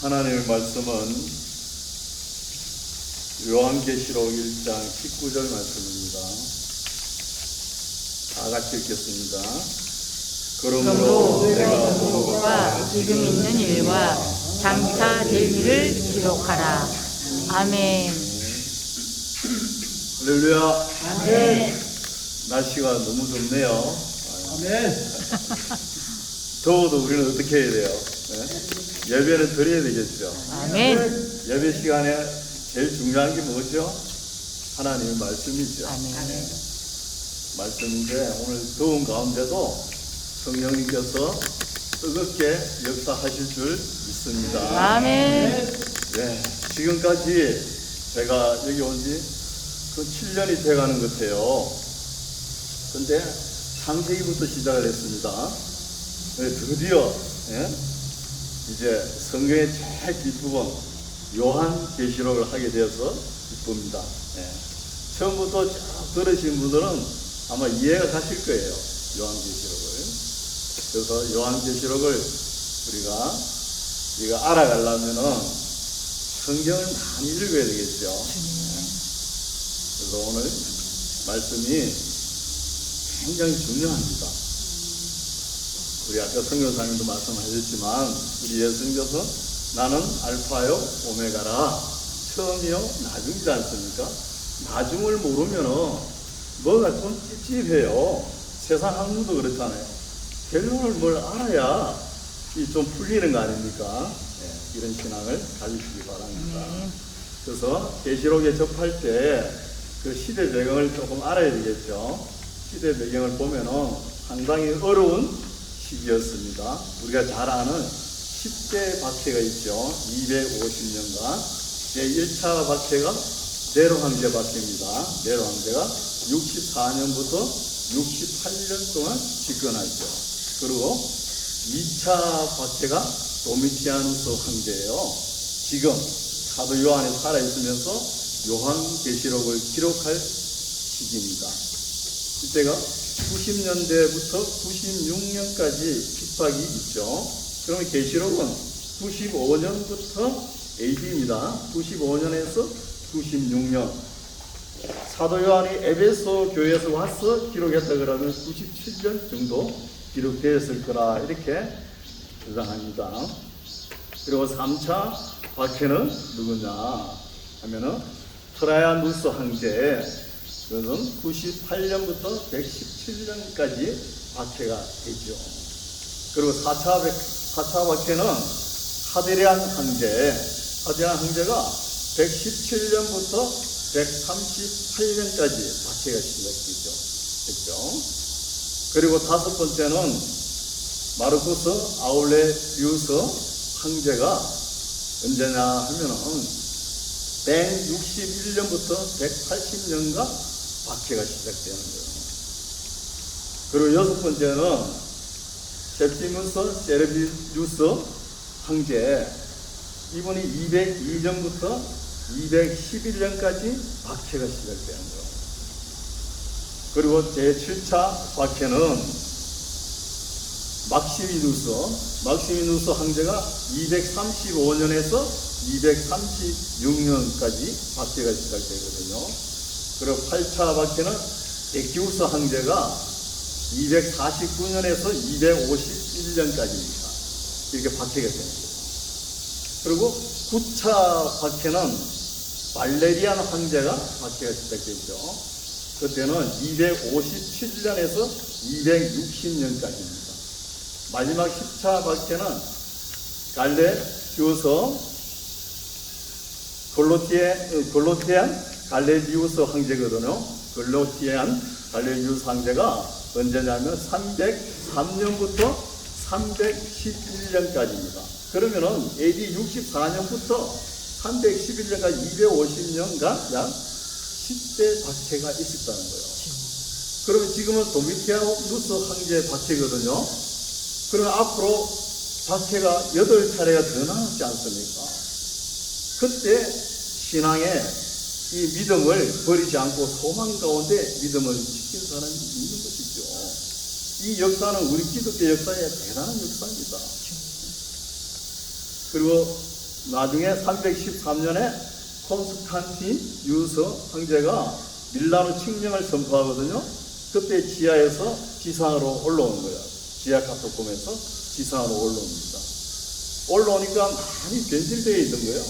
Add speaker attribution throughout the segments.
Speaker 1: 하나님의 말씀은 요한계시록 1장 19절 말씀입니다. 다 같이 읽겠습니다.
Speaker 2: 그러므로 내가 본 것과 지금 있는 일과 장차 될 일을 기록하라. 아멘.
Speaker 1: 할렐루야.
Speaker 2: 아멘.
Speaker 1: 날씨가 너무 좋네요.
Speaker 3: 아멘.
Speaker 1: 더워도 우리는 어떻게 해야 돼요? 네? 예배는 드려야 되겠죠.
Speaker 2: 아멘.
Speaker 1: 예배 시간에 제일 중요한 게 뭐죠? 하나님의 말씀이죠.
Speaker 2: 아멘.
Speaker 1: 말씀인데 오늘 더운 가운데도 성령님께서 뜨겁게 역사하실 줄 믿습니다.
Speaker 2: 아멘.
Speaker 1: 네, 지금까지 제가 여기 온 지 7년이 돼가는 것 같아요. 근데 창세기부터 시작을 했습니다. 네, 드디어 이제 성경의 제일 뒷부분 요한계시록을 하게 되어서 기쁩니다. 처음부터 쭉 들으신 분들은 아마 이해가 가실 거예요. 요한계시록을. 그래서 요한계시록을 우리가 알아가려면은 성경을 많이 읽어야 되겠죠. 그래서 오늘 말씀이 굉장히 중요합니다. 우리 아까 성교사님도 말씀하셨지만 우리 예수님께서 나는 알파요 오메가라, 처음이요 나중이지 않습니까? 나중을 모르면은 뭐가 좀 찝찝해요. 세상 학문도 그렇잖아요. 결론을 뭘 알아야 좀 풀리는 거 아닙니까? 네, 이런 신앙을 가지시기 바랍니다. 그래서 계시록에 접할 때 그 시대 배경을 조금 알아야 되겠죠. 시대 배경을 보면은 상당히 어려운 시기였습니다. 우리가 잘 아는 10대 박해가 있죠. 250년간. 제1차 박해가 네로 황제 박해입니다. 네로 황제가 64년부터 68년 동안 집권하죠. 그리고 2차 박해가 도미티아누스 황제예요. 지금 사도 요한이 살아있으면서 요한계시록을 기록할 시기입니다. 이때가 90년대부터 96년까지 핍박이 있죠. 그러면 계시록은 95년부터 AD입니다. 95년에서 96년. 사도 요한이 에베소 교회에서 와서 기록했다 그러면 97년 정도 기록되었을 거라 이렇게 주장합니다. 그리고 3차 박해는 누구냐 하면은 트라이아누스 황제, 그것은 98년부터 117년까지 박해가 되죠. 그리고 4차 박해는 하데리안 황제가 117년부터 138년까지 박해가 시작되죠. 그리고 5번째는 마르쿠스 아울레리우스 황제가 언제냐 하면은 161년부터 180년간 박해가 시작되는 거예요. 그리고 6번째는 셉티무스 세르비우스 황제, 이분이 202년부터 211년까지 박해가 시작되는 거예요. 그리고 제7차 박해는 막시미누스 황제가 235년에서 236년까지 박해가 시작되거든요. 그리고 8차 박해는 에키우스 황제가 249년에서 251년까지입니다. 이렇게 박해가 되는 거예요. 그리고 9차 박해는 발레리안 황제가 박해가 시작됐죠. 그때는 257년에서 260년까지입니다. 마지막 10차 박해는 글로티안 갈레디우스 황제거든요. 글로티안 갈레디우스 황제가 언제냐면 303년부터 311년까지입니다. 그러면은 AD 64년부터 311년까지 250년간 약 10대 박해가 있었다는 거예요. 그러면 지금은 도미티아누스 황제 박해거든요. 그러면 앞으로 박해가 8차례가 더 나왔지 않습니까? 그때 신앙의 이 믿음을 버리지 않고 소망 가운데 믿음을 지킨 사람이 있는 것이죠. 이 역사는 우리 기독교 역사의 대단한 역사입니다. 그리고 나중에 313년에 콘스탄틴 유서 황제가 밀라노 칙령을 선포하거든요. 그때 지하에서 지상으로 올라오는 거예요. 지하 카토콤에서 지상으로 올라옵니다. 올라오니까 많이 변질되어 있는 거예요.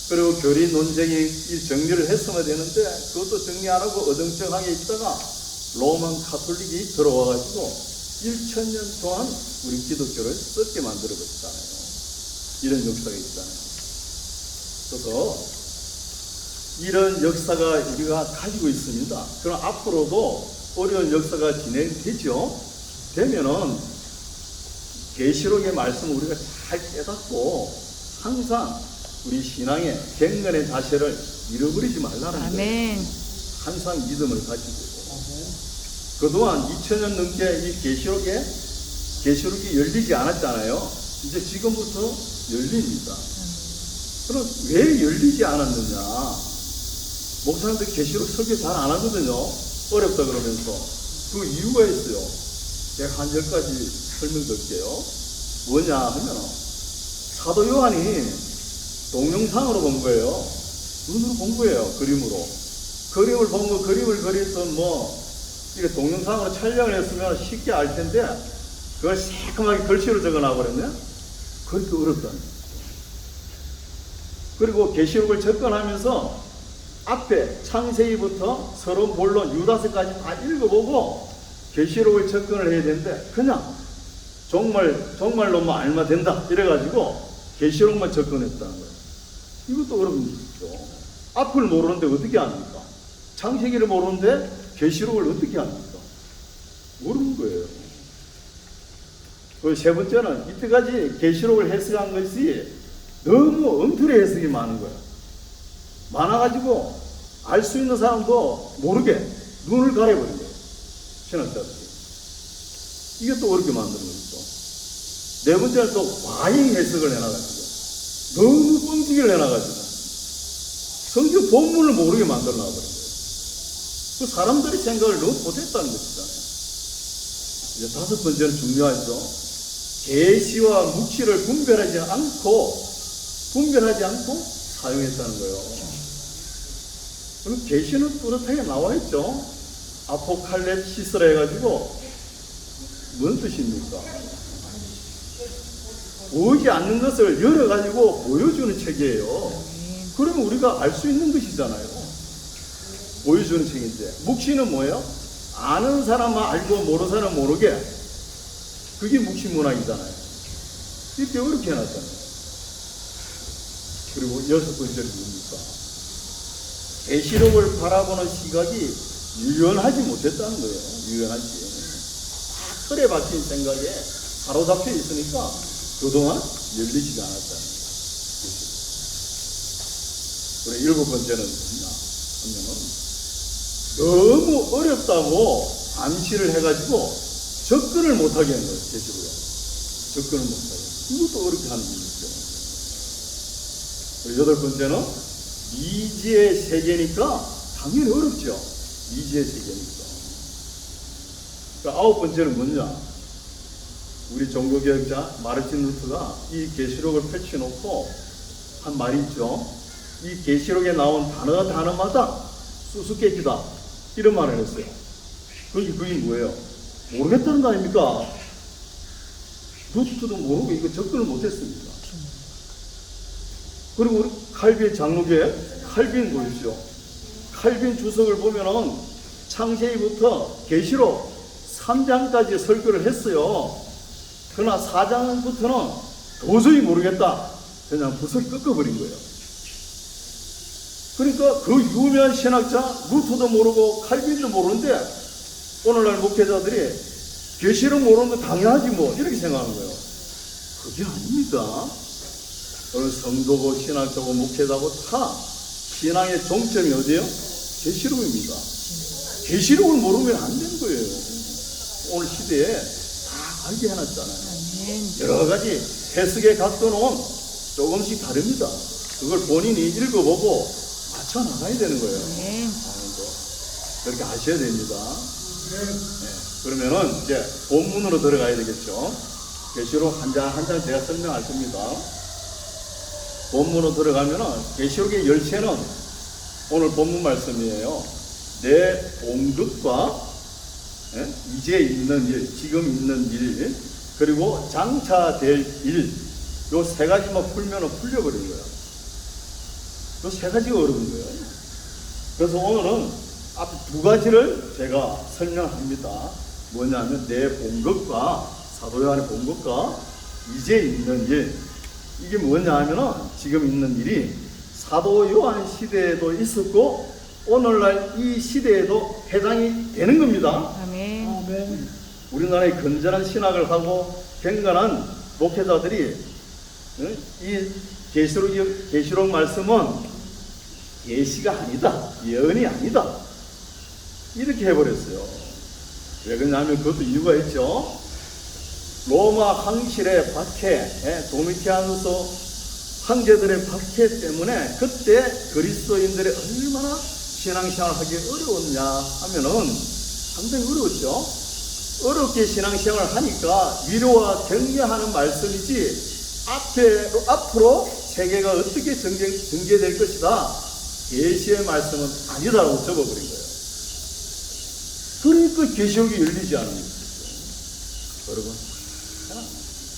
Speaker 1: 그리고 교리 논쟁이 정리를 했으면 되는데 그것도 정리 안 하고 어정쩡하게 있다가 로만 카톨릭이 들어와가지고 1000년 동안 우리 기독교를 썩게 만들어버렸잖아요. 이런 역사가 있잖아요. 그래서 이런 역사가 우리가 가지고 있습니다. 그럼 앞으로도 어려운 역사가 진행되죠. 되면은 계시록의 말씀을 우리가 잘 깨닫고 항상 우리 신앙의 갱년의 자세를 잃어버리지 말라는 거예요.
Speaker 2: 아멘.
Speaker 1: 항상 믿음을 가지고. 그동안 2000년 넘게 이 계시록이 열리지 않았잖아요. 이제 지금부터 열립니다. 그럼 왜 열리지 않았느냐? 목사님들 계시록 설교 잘 안 하거든요. 어렵다 그러면서. 그 이유가 있어요. 제가 한 10가지 설명드릴게요. 뭐냐 하면 사도 요한이 동영상으로 본 거예요. 눈으로 본 거예요. 그림으로. 그림을 보면 그림을 그렸던 이게 동영상으로 촬영을 했으면 쉽게 알 텐데 그걸 새까맣게 글씨로 적어놔버렸네. 그렇게 어렵다는 거예요. 그리고 계시록을 접근하면서 앞에 창세기부터 서론, 본론, 유다서까지 다 읽어보고 계시록을 접근을 해야 되는데 그냥 정말로만 알면 된다 이래가지고 계시록만 접근했다는 거예요. 이것도 어려운 일이죠. 앞을 모르는데 어떻게 합니까? 창세기를 모르는데 계시록을 어떻게 합니까? 모르는 거예요. 그리고 세 번째는 이때까지 계시록을 해석한 것이 너무 엉터리 해석이 많은 거예요. 많아가지고 알 수 있는 사람도 모르게 눈을 가려버린 거예요. 신학자들이. 이게 또 어렵게 만드는 거죠. 네 번째는 또 과잉 해석을 해놔가지고 너무 뻥튀기를 해놔가지고 성경 본문을 모르게 만들어놔버린 거예요. 그 사람들이 생각을 너무 못했다는 것이잖아요. 이제 다섯 번째는 중요하죠. 계시와 묵시를 분별하지 않고 사용했다는 거예요. 그럼 계시는 뚜렷하게 나와 있죠. 아포칼립시스라 해가지고 뭔 뜻입니까? 보이지 않는 것을 열어가지고 보여주는 책이에요. 그러면 우리가 알 수 있는 것이잖아요. 보여주는 책인데. 묵시는 뭐예요? 아는 사람만 알고 모르는 사람은 모르게. 그게 묵시 문학이잖아요. 이렇게 어렵게 해놨잖아요. 그리고 여섯 번째는 뭡니까? 계시록을 바라보는 시각이 유연하지 못했다는 거예요. 유연하지. 틀에 박힌 생각에 사로잡혀 있으니까 그동안 열리지가 않았다는 거예요. 그리고 일곱 번째는 뭐냐 하면은 너무 어렵다고 암시를 해가지고 접근을 못하게 하는 거예요. 계시록에. 접근을 못하게. 이것도 어렵게 하는 일이죠. 그리고 여덟 번째는 미지의 세계니까 당연히 어렵죠. 미지의 세계니까. 그러니까 아홉 번째는 뭐냐? 우리 종교개혁자 마르틴 루터가 이 계시록을 펼쳐놓고 한 말이 있죠. 이 계시록에 나온 단어마다 수수께끼다. 이런 말을 했어요. 그게 뭐예요? 모르겠다는 거 아닙니까? 루터도 모르고 이거 접근을 못했습니다. 그리고 우리 칼빈 장로교회 칼빈 보십시오. 칼빈 주석을 보면은 창세기부터 계시록 3장까지 설교를 했어요. 그러나 4장부터는 도저히 모르겠다. 그냥 부석이 꺾어버린 거예요. 그러니까 그 유명한 신학자 루터도 모르고 칼빈도 모르는데 오늘날 목회자들이 계시록 모르는 거 당연하지 뭐 이렇게 생각하는 거예요. 그게 아닙니다. 오늘 성도고 신학자고 목회자고 다 신앙의 종점이 어디예요? 계시록입니다. 계시록을 모르면 안 되는 거예요. 오늘 시대에 다 알게 해놨잖아요. 여러 가지 해석의 각도는 조금씩 다릅니다. 그걸 본인이 읽어보고 맞춰 나가야 되는 거예요. 그렇게 아셔야 됩니다. 네. 그러면은 이제 본문으로 들어가야 되겠죠. 계시록 한 장 한 장 제가 설명할 겁니다. 본문으로 들어가면은 계시록의 열쇠는 오늘 본문 말씀이에요. 내 봉급과 이제 있는 일, 지금 있는 일, 그리고 장차 될 일, 요 세 가지만 풀면은 풀려버린 거야. 요 세 가지가 어려운 거예요. 그래서 오늘은 앞 두 가지를 제가 설명합니다. 뭐냐면 내 본것과 사도 요한의 본것과 이제 있는 일. 이게 뭐냐 하면은 지금 있는 일이 사도 요한 시대에도 있었고 오늘날 이 시대에도 해당이 되는 겁니다.
Speaker 2: 아멘.
Speaker 3: 아멘.
Speaker 1: 우리나라의 건전한 신학을 하고 경건한 목회자들이 이 계시록 말씀은 계시가 아니다, 예언이 아니다 이렇게 해버렸어요. 왜 그러냐면 그것도 이유가 있죠. 로마 황실의 박해, 도미티아누스 황제들의 박해 때문에 그때 그리스도인들이 얼마나 신앙생활을 하기 어려웠냐 하면은 상당히 어려웠죠. 어렵게 신앙생활을 하니까 위로와 격려하는 말씀이지 앞으로 세계가 어떻게 전개될 것이다 계시의 말씀은 아니다라고 적어버린 거예요. 그러니까 계시록이 열리지 않는 거죠. 여러분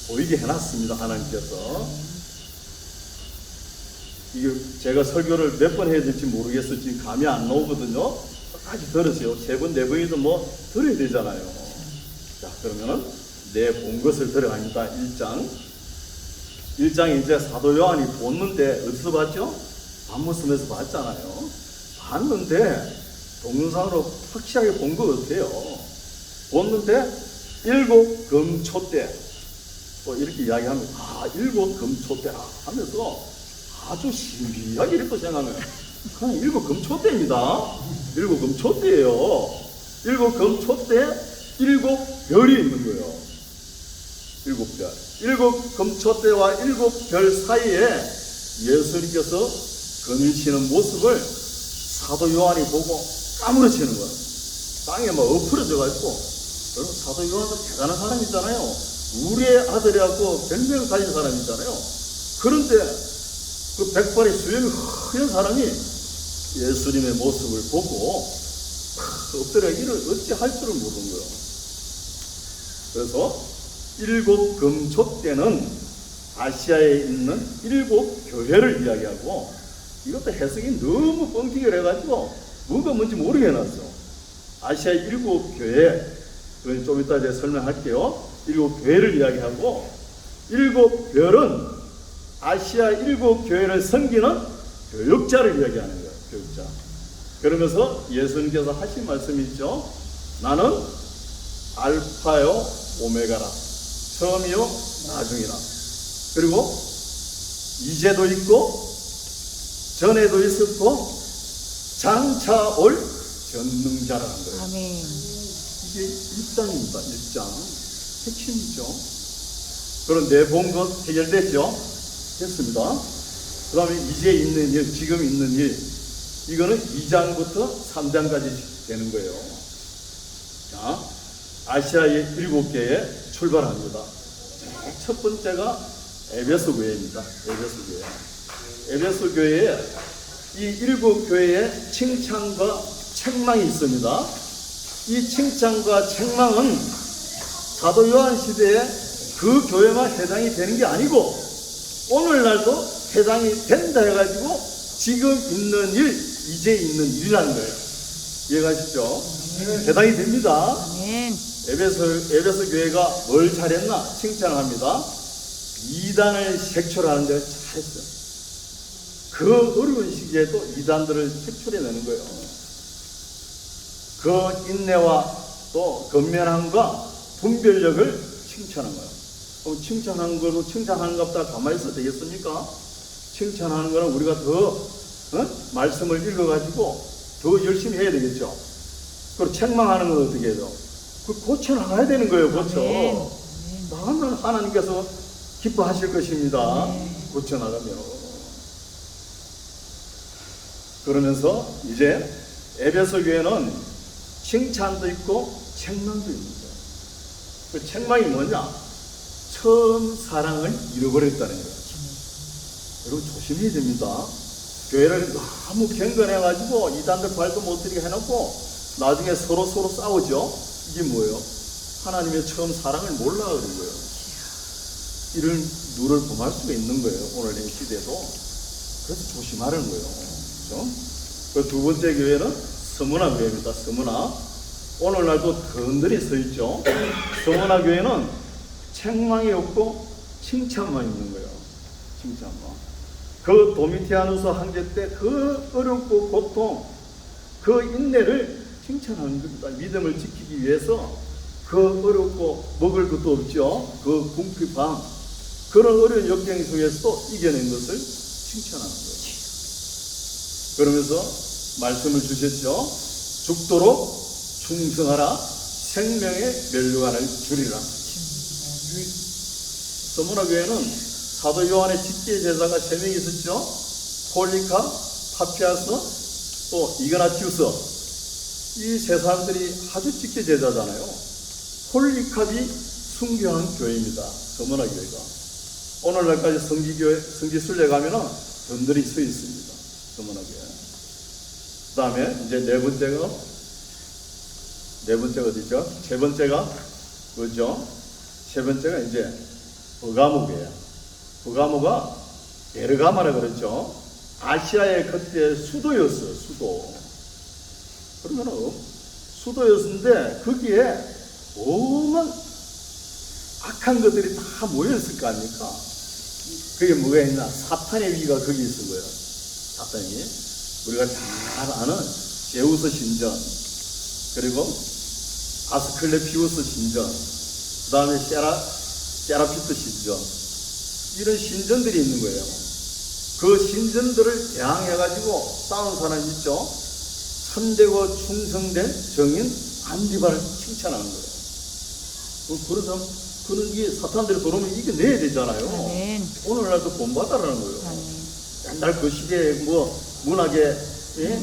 Speaker 1: 보이게 해놨습니다. 하나님께서. 이게 제가 설교를 몇 번 해야 될지 모르겠어요. 지금 감이 안 나오거든요. 끝까지 들으세요. 세 번, 네 번이도 뭐 들어야 되잖아요. 자, 그러면은 내 본 것을 들어갑니다. 1장에 이제 사도 요한이 봤는데 어디서 봤죠? 밤무섬에서 봤잖아요. 봤는데 동영상으로 확실하게 본 것 같아요. 봤는데 7 금초 때 또 이렇게 이야기하면 아7 금초 때라 하면서 아주 신비하게 이렇게 생각해요. 그냥 7 금초 때입니다. 7 금초 때예요. 7 금초 때 7 별이 있는 거예요. 7별. 7 금초 때와 7별 사이에 예수님께서 거닐시는 모습을 사도 요한이 보고 까무러치는 거예요. 땅에 막 엎어져 가지고. 여러분 사도 요한도 대단한 사람이잖아요. 우리의 아들이라고 별명을 가진 사람이잖아요. 그런데 그 백발의 수염이 흐린 사람이 예수님의 모습을 보고 엎드려 이를 어찌 할 줄을 모르는 거예요. 그래서 7 금초 때는 아시아에 있는 7 교회를 이야기하고 이것도 해석이 너무 뻥튀기를 해가지고 뭐가 뭔지 모르게 해놨어. 아시아의 7 교회, 그건 좀 이따 제가 설명할게요. 7 교회를 이야기하고 7 별은 아시아 7 교회를 섬기는 교육자를 이야기하는 거예요. 교육자. 그러면서 예수님께서 하신 말씀이 있죠. 나는 알파요 오메가라. 처음이요 나중이라. 그리고 이제도 있고 전에도 있었고 장차 올 전능자라는 거예요.
Speaker 2: 아멘.
Speaker 1: 이게 1장입니다. 1장. 핵심이죠. 그럼 내 본 것 해결됐죠? 됐습니다. 그 다음에 이제 있는 일, 지금 있는 일. 이거는 2장부터 3장까지 되는 거예요. 자, 아시아의 7개에 출발합니다. 첫 번째가 에베소 교회입니다. 에베소 교회. 에베소 교회에 이 7 교회에 칭찬과 책망이 있습니다. 이 칭찬과 책망은 사도 요한 시대에 그 교회만 해당이 되는 게 아니고 오늘날도 해당이 된다 해가지고 지금 있는 일, 이제 있는 일이라는 거예요. 이해가시죠? 해당이 됩니다.
Speaker 2: 아멘.
Speaker 1: 에베소 교회가 뭘 잘했나? 칭찬을 합니다. 이단을 색출하는 데 잘했어요. 그 어려운 시기에도 이단들을 색출해내는 거예요. 그 인내와 또 건면함과 분별력을 칭찬한 거예요. 그럼 칭찬하는 거로 칭찬하는 것보다 가만히 있어도 되겠습니까? 칭찬하는 거는 우리가 더 말씀을 읽어가지고 더 열심히 해야 되겠죠. 그리고 책망하는 건 어떻게 해요? 그 고쳐나가야 되는 거예요. 고쳐. 나가면 하나님께서 기뻐하실 것입니다. 고쳐나가면. 그러면서 이제 에베소 교회는 칭찬도 있고 책망도 있습니다. 그 책망이 뭐냐? 처음 사랑을 잃어버렸다는 거예요. 여러분 조심해야 됩니다. 교회를 너무 경건해가지고 이단들 발도 못 들이게 해놓고 나중에 서로 싸우죠. 이게 뭐예요? 하나님의 처음 사랑을 몰라 그런 거예요. 이런 누를 범할 수가 있는 거예요. 오늘의 시대도. 그래서 조심하라는 거예요. 그렇죠? 그 두 번째 교회는 서문화 교회입니다. 서문화. 오늘날도 건드리 서 있죠. 서문화 교회는 책망이 없고 칭찬만 있는 거예요. 칭찬만. 그 도미티아누스 황제 때 그 어렵고 고통, 그 인내를 칭찬하는 겁니다. 믿음을 지키기 위해서 그 어렵고 먹을 것도 없죠. 그 궁핍함, 그런 어려운 역경 속에서도 이겨낸 것을 칭찬하는 거예요. 그러면서 말씀을 주셨죠. 죽도록 충성하라, 생명의 멸류관을 주리라. 서문화 교회는 사도 요한의 직계 제자가 3명이 있었죠. 폴리카, 파피아스, 또 이그나티우스. 이 세 사람들이 아주 직계 제자잖아요. 폴리캅이 순교한 교회입니다. 서문화 교회가. 오늘날까지 성지순례 가면은 던들이 서 있습니다. 서문화 교회. 그 다음에 이제 네 번째가 어디죠? 세 번째가 뭐죠? 세 번째가 이제 버가모교예요. 버가모가 베르가마라 그랬죠. 아시아의 그때 수도였어요. 수도. 그러면은 수도였는데 거기에 오만 악한 것들이 다 모였을 거 아닙니까? 그게 뭐가 있나? 사탄의 위가 거기 있은 거예요. 사탄이. 우리가 잘 아는 제우스 신전, 그리고 아스클레피우스 신전, 그 다음에 세라피트 신전, 이런 신전들이 있는 거예요. 그 신전들을 대항해가지고 싸운 사람이 있죠. 참되고 충성된 정인 안디바를 칭찬하는 거예요. 그래서 그런 게 사탄들이 들어오면 이겨내야 되잖아요.
Speaker 2: 아멘.
Speaker 1: 오늘날도 본받아라는 거예요.
Speaker 2: 아멘.
Speaker 1: 옛날 그 시대에 뭐 문학에, 예?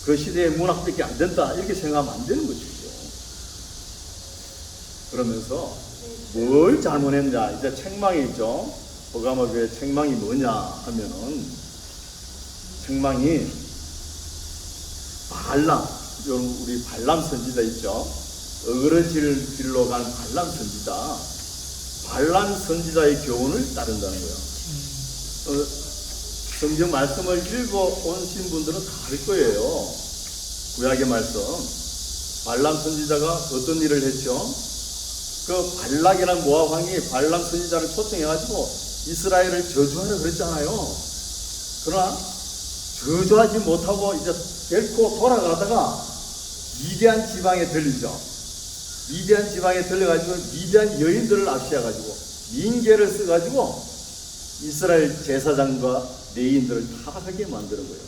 Speaker 1: 그 시대의 문학밖에 안 된다 이렇게 생각하면 안 되는 것이죠. 그러면서 뭘 잘못했냐, 이제 책망이 있죠. 버가모 교회 책망이 뭐냐 하면은, 책망이 발람, 우리 발람 선지자 있죠. 어그러질 길로 간 발람 선지자. 발람 선지자의 교훈을 따른다는 거예요. 성경 말씀을 읽어오신 분들은 다 알 거예요. 구약의 말씀. 발람 선지자가 어떤 일을 했죠? 그 발락이라는 모압 왕이 발람 선지자를 초청해가지고 이스라엘을 저주하라 그랬잖아요. 그러나 저주하지 못하고 이제 결코 돌아가다가 미디안 지방에 들리죠. 미디안 지방에 들려가지고 미디안 여인들을 압시해가지고 민계를 써가지고 이스라엘 제사장과 레위인들을 타락하게 만드는 거예요.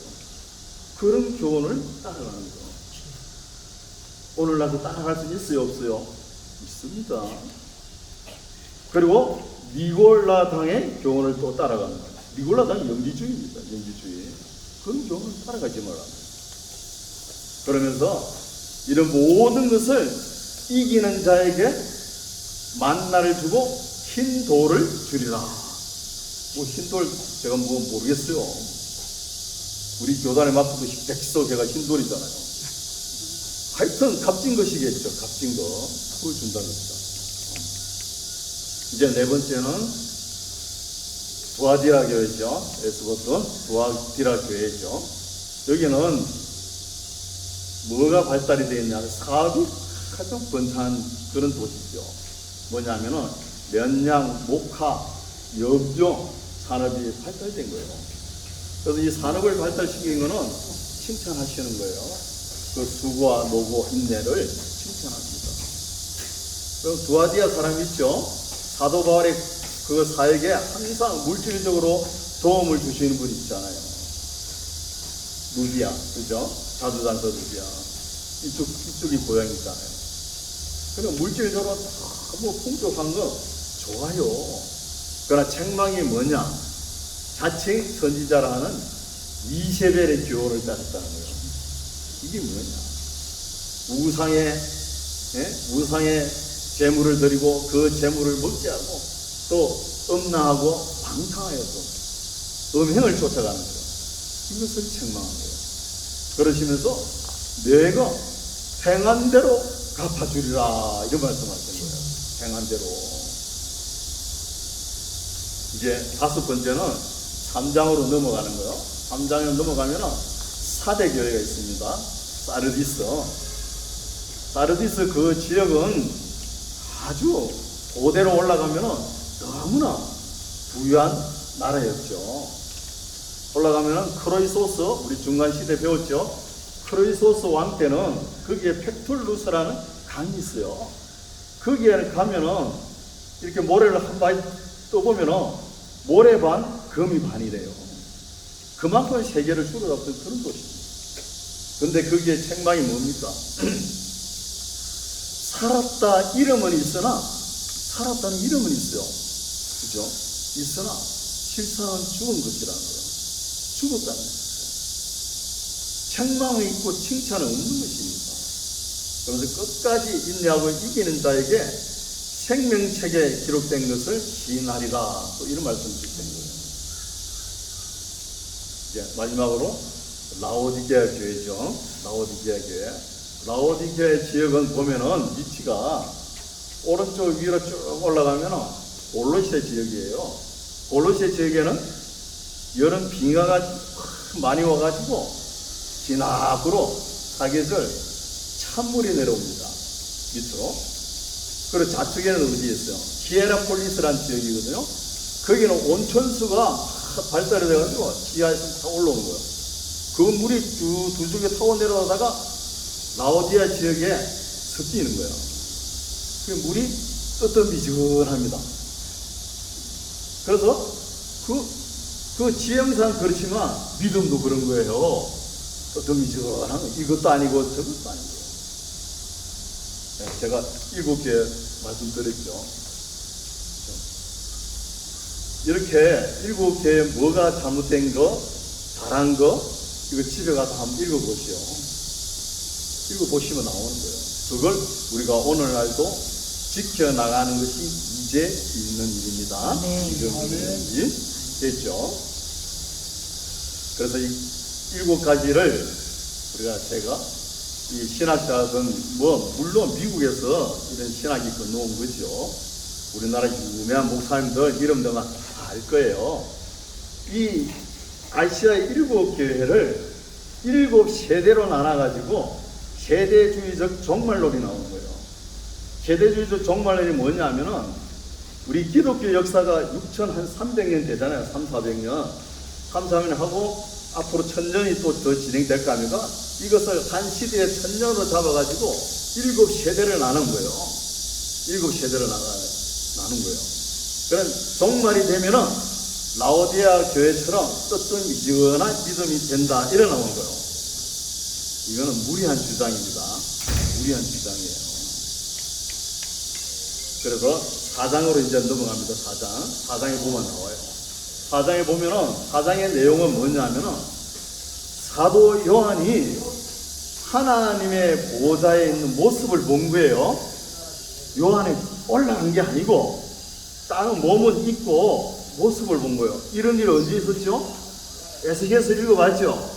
Speaker 1: 그런 교훈을 따라가는 거예요. 오늘날도 따라갈 수 있어요, 없어요? 있습니다. 그리고 니골라당의 교훈을 또 따라가는 거예요. 니골라당은 영지주의입니다. 영지주의. 그런 교훈을 따라가지 말라. 그러면서 이런 모든 것을 이기는 자에게 만나를 주고 흰 돌을 주리라. 뭐 흰 돌 제가 뭐 모르겠어요. 우리 교단에 맡기도 백서 걔가 흰 돌이잖아요. 하여튼 값진 것이겠죠. 값진 거. 그걸 준다는 겁니다. 이제 네 번째는 두아디라 교회죠. 에스보스 두아디라 교회죠. 여기는 뭐가 발달이 되어 있냐면 사업이 가장 번창한 그런 도시죠. 뭐냐면은 면양, 목화, 염료 산업이 발달된 거예요. 그래서 이 산업을 발달시킨 거는 칭찬하시는 거예요. 그 수고와 노고, 인내를 칭찬합니다. 그럼 두아디아 사람이 있죠. 사도 바울의 그 사역에 항상 물질적으로 도움을 주시는 분이 있잖아요. 누비아, 그죠? 자주단서 누비아. 이쪽이 고향이잖아요. 그러니까 물질적으로 너무 풍족한 거 좋아요. 그러나 책망이 뭐냐? 자칭 선지자라 하는 이세벨의 교훈을 따랐다는 거예요. 이게 뭐냐? 우상의 재물을 드리고 그 재물을 먹지 않고 또 음란하고 방탕하여서 음행을 쫓아가는 거예요. 이것을 책망한 거예요. 그러시면서 내가 행한 대로 갚아주리라 이런 말씀하시는 거예요. 행한 대로. 이제 5번째는 3장으로 넘어가는 거예요. 3장으로 넘어가면은 사대 교회가 있습니다. 사르디스 그 지역은 아주 고대로 올라가면은 너무나 부유한 나라였죠. 올라가면은 크로이소스, 우리 중간 시대 배웠죠. 크로이소스 왕 때는 거기에 펙툴루스라는 강이 있어요. 거기에 가면은 이렇게 모래를 한 바위 떠보면은 모래 반, 금이 반이래요. 그만큼 세계를 주로잡던 그런 곳입니다. 근데 거기에 책망이 뭡니까? 살았다 이름은 있으나, 살았다는 이름은 있어요. 그죠? 있으나 실상은 죽은 것이라는 거예요. 죽었다는 거예요. 책망이 있고 칭찬은 없는 것입니다. 그래서 끝까지 인내하고 이기는 자에게 생명책에 기록된 것을 시인하리라, 또 이런 말씀을 드리는 거예요. 이제 마지막으로 라오디게아 교회죠. 라오디게아 교회. 라오디게아 지역은 보면은 위치가 오른쪽 위로 쭉 올라가면은 골로새 지역이에요. 골로새 지역에는 여름 빙하가 많이 와가지고 진압으로 사계절 찬물이 내려옵니다. 밑으로. 그리고 좌측에는 어디 있어요? 히에라폴리스라는 지역이거든요. 거기는 온천수가 발달이 돼가지고 지하에서 다 올라오는 거예요. 그 물이 두 줄기 타고 내려오다가 라오디아 지역에 섞이는 거예요. 그 물이 뜨뜻미지근합니다. 그래서 그 지형상 그렇지만 믿음도 그런 거예요. 뜨뜻미지근한 거. 이것도 아니고 저것도 아니고. 네, 제가 7개 말씀드렸죠. 이렇게 7개에 뭐가 잘못된 거, 잘한 거, 이거 집에 가서 한번 읽어보시오. 읽어보시면 나오는 거예요. 그걸 우리가 오늘날도 지켜나가는 것이 이제 있는 일입니다.
Speaker 2: 네.
Speaker 1: 지금 있는 일. 됐죠? 그래서 이 7가지를 제가 이 신학자들은 물론 미국에서 이런 신학이 건너온 거죠. 우리나라 유명한 목사님들 이름들만 다 알 거예요. 이 아시아의 7교회를 7세대로 나눠가지고 세대주의적 종말론이 나오는 거예요. 세대주의적 종말론이 뭐냐면은 우리 기독교 역사가 6,300년 되잖아요. 300~400년. 300~400년 하고 앞으로 1000년이 또 더 진행될 거 아닙니까? 이것을 한 시대에 1000년으로 잡아가지고 7세대를 나눈 거예요. 7세대를 나눈 거예요. 그런 종말이 되면은 라오디아 교회처럼 뜨뜻미지근한 믿음이 된다. 이래 나온 거예요. 이거는 무리한 주장입니다. 무리한 주장이에요. 그래서 4장으로 이제 넘어갑니다. 4장에 보면 나와요. 4장에 보면은 4장의 내용은 뭐냐면은 사도 요한이 하나님의 보좌에 있는 모습을 본 거예요. 요한이 올라간 게 아니고 땅은 몸은 있고 모습을 본 거예요. 이런 일이 언제 있었죠? 에스겔서 읽어봤죠?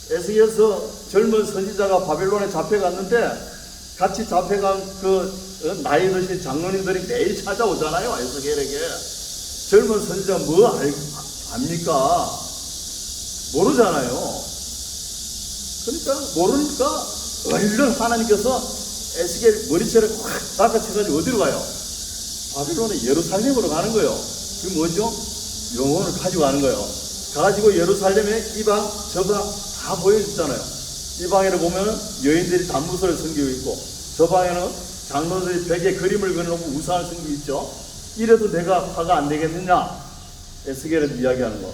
Speaker 1: 에스겔서 젊은 선지자가 바벨론에 잡혀갔는데 같이 잡혀간 그 나이 드신 장로님들이 매일 찾아오잖아요. 에스겔에게. 젊은 선지자가 뭐 압니까? 모르잖아요. 그러니까 모르니까 얼른 하나님께서 에스겔 머리채를 확 닦아쳐가지고 어디로 가요? 바빌론의 예루살렘으로 가는 거예요. 그게 뭐죠? 영혼을 가지고 가는 거예요. 가지고 예루살렘에 이방 저방 다 보여줬잖아요. 이방에를 보면 여인들이 단무서를 섬기고 있고 저방에는 장로들이 벽에 그림을 그려놓고 우상을 섬기고 있죠. 이래도 내가 화가 안 되겠느냐? 에스겔은 이야기하는 거.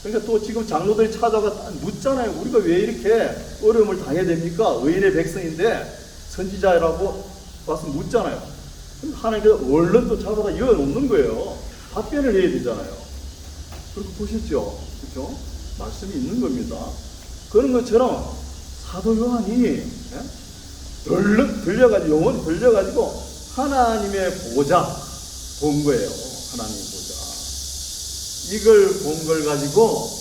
Speaker 1: 그러니까 또 지금 장로들이 찾아가 묻잖아요. 우리가 왜 이렇게 어려움을 당해야 됩니까? 의인의 백성인데 선지자라고 와서 묻잖아요. 하나님께서 얼른 또 잡아다 이어놓는 거예요. 답변을 해야 되잖아요. 그렇게 보셨죠? 그렇죠? 말씀이 있는 겁니다. 그런 것처럼 사도 요한이 얼른 들려가지고 영혼이 들려가지고 하나님의 보좌 본 거예요. 하나님의 보좌. 이걸 본 걸 가지고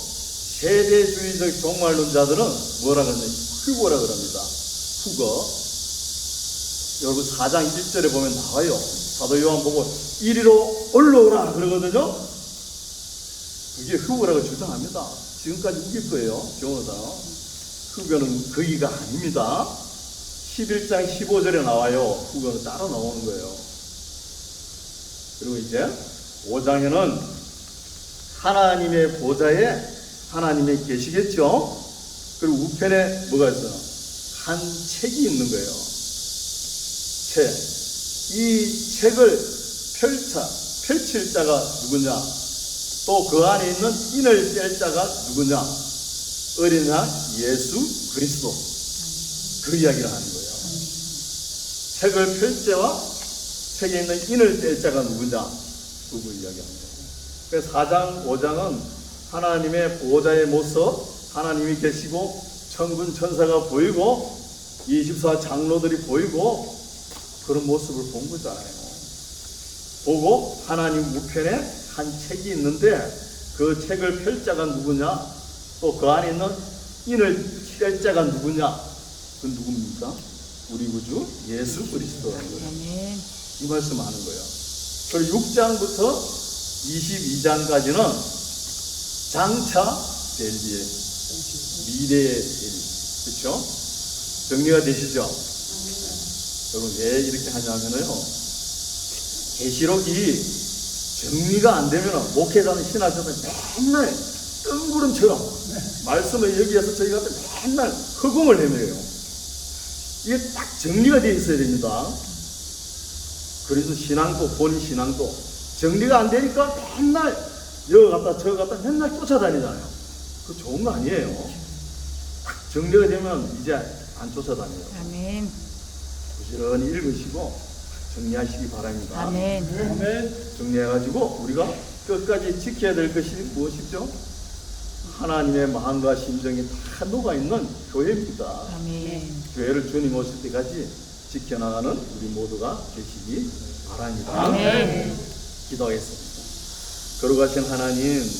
Speaker 1: 세대주의적 종말론자들은 뭐라 그러냐? 후거라 그럽니다. 후거. 여러분 4장 1절에 보면 나와요. 사도 요한 보고 이리로 올라오라 그러거든요. 그게 후거라고 주장합니다. 지금까지 우길 거예요. 경호다. 후거는 거기가 아닙니다. 11장 15절에 나와요. 후거는 따로 나오는 거예요. 그리고 이제 5장에는 하나님의 보좌에 하나님이 계시겠죠. 그리고 우편에 뭐가 있어요? 한 책이 있는 거예요. 책. 이 책을 펼칠 자가 누구냐? 또 그 안에 있는 인을 뗄 자가 누구냐? 어린 양 예수 그리스도. 그 이야기를 하는 거예요. 책을 펼자와 책에 있는 인을 뗄 자가 누구냐? 그거 이야기하는 거예요. 그래서 4장, 5장은 하나님의 보호자의 모습, 하나님이 계시고 천군 천사가 보이고 24 장로들이 보이고 그런 모습을 본 거잖아요. 보고 하나님 우편에 한 책이 있는데 그 책을 펼 자가 누구냐? 또 그 안에 있는 인을 뗄 자가 누구냐? 그 누굽니까? 우리 구주 예수 그리스도라는 거예요.
Speaker 2: 아멘.
Speaker 1: 이 말씀하는 거예요. 그리고 6장부터 22장까지는 장차 될 일, 미래의 일, 그렇죠? 정리가 되시죠? 여러분 왜 이렇게 하냐면요, 계시록이 정리가 안 되면 목회자는 신학자는 맨날 뜬구름처럼 말씀을 여기에서 저희 같은 맨날 허공을 헤매요. 이게 딱 정리가 되어 있어야 됩니다. 그래서 신앙도, 본인 신앙도 정리가 안 되니까 맨날 여기 갔다 저기 갔다 맨날 쫓아다니잖아요. 그거 좋은 거 아니에요. 딱 정리가 되면 이제 안 쫓아다녀요.
Speaker 2: 아멘.
Speaker 1: 부지런히 읽으시고 정리하시기 바랍니다.
Speaker 2: 아멘.
Speaker 3: 아멘.
Speaker 1: 정리해가지고 우리가 끝까지 지켜야 될 것이 무엇이죠? 하나님의 마음과 심정이 다 녹아있는 교회입니다.
Speaker 2: 아멘.
Speaker 1: 교회를 주님 오실 때까지 지켜나가는 우리 모두가 되시기 바랍니다.
Speaker 2: 아멘.
Speaker 1: 기도하겠습니다. 거룩하신 하나님,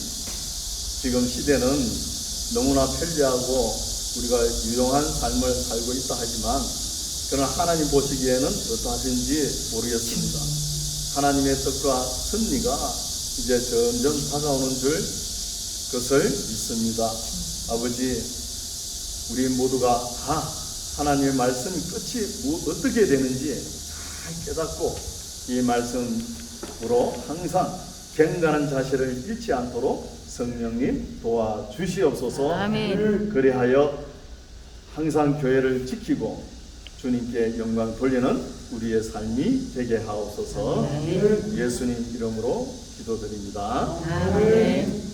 Speaker 1: 지금 시대는 너무나 편리하고 우리가 유용한 삶을 살고 있다 하지만 그러나 하나님 보시기에는 어떠하신지 모르겠습니다. 하나님의 뜻과 섭리가 이제 점점 다가오는 줄 그것을 믿습니다. 아버지, 우리 모두가 다 하나님의 말씀 끝이 어떻게 되는지 잘 깨닫고 이 말씀으로 항상 경건한 자세를 잃지 않도록 성령님 도와주시옵소서.
Speaker 2: 아멘.
Speaker 1: 그리하여 항상 교회를 지키고 주님께 영광 돌리는 우리의 삶이 되게 하옵소서. 예수님 이름으로 기도드립니다.
Speaker 2: 아멘.